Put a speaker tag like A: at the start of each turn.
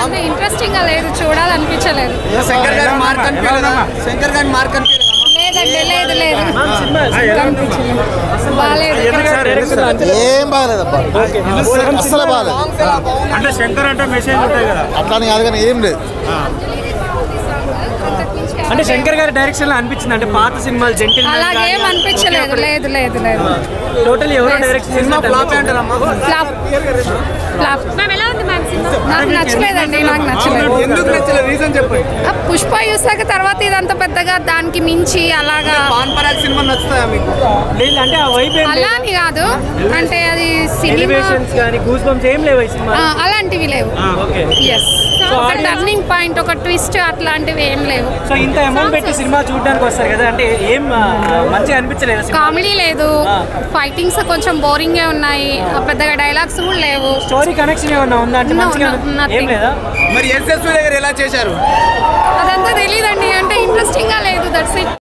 A: అంత ఇంట్రెస్టింగ్ గా లేదు, చూడాలనిపించలేదు.
B: శంకర్ గారి మార్క్ అనిపించలేదా?
A: లేదండి, లేదు లేదు, బాగాలేదు.
C: ఏం బాగాలేదబ్బా, అస్సలు బాగాలేదు.
D: అంటే శంకర్ అంటే మెసేజ్ ఉంటాయి కదా,
C: అట్లా కాదు కానీ ఏం లేదు.
E: అంటే శంకర్ గారి డైరెక్షన్ లో అనిపించింది అంటే పాత సినిమాలు జెంటిల్
A: అలాగేం అనిపించలేదు. లేదు లేదు లేదు,
E: టోటల్ ఎవరో డైరెక్షన్
B: సినిమా ఫ్లాప్ అంటారమ్మా?
A: Flop flop. నాకు నచ్చలేదండి, నాకు నచ్చలేదు.
B: ఎందుకు నచ్చలేదు? రీజన్ చెప్పండి.
A: పుష్ప చూసాక తర్వాత ఇదంతా పెద్దగా దానికి మించి అలాగా
B: పాన్ పరాగ్ సినిమా నచ్చుతాయా మీకు?
E: లేదు అంటే ఆ వైబ్
A: అలా అని కాదు, అంటే అది సినిమా
E: ఎలివేషన్స్ కానీ గూస్ బంప్స్ ఏం లేవు ఈ సినిమా.
A: అలాంటివి లేవు.
E: ఓకే,
A: ఎస్, ఒక టర్నింగ్ పాయింట్, ఒక ట్విస్ట్ అట్లాంటివి ఏం లేవు.
E: సో ఇంత అమౌంట్ పెట్టి సినిమా చూడడానికి వస్తారు కదా, అంటే ఏం మంచిగా అనిపించలేదు?
A: కామెడీ లేదు, ఫైటింగ్స్ కొంచెం బోరింగ్ గా ఉన్నాయి, పెద్దగా డైలాగ్స్ కూడా లేవు.
E: స్టోరీ కనెక్షన్ ఏమన్నా ఉందా అంటే మంచిగా ఏం లేదా?
B: మరి ఎస్ఎస్ దగ్గర ఎలా చేశారు?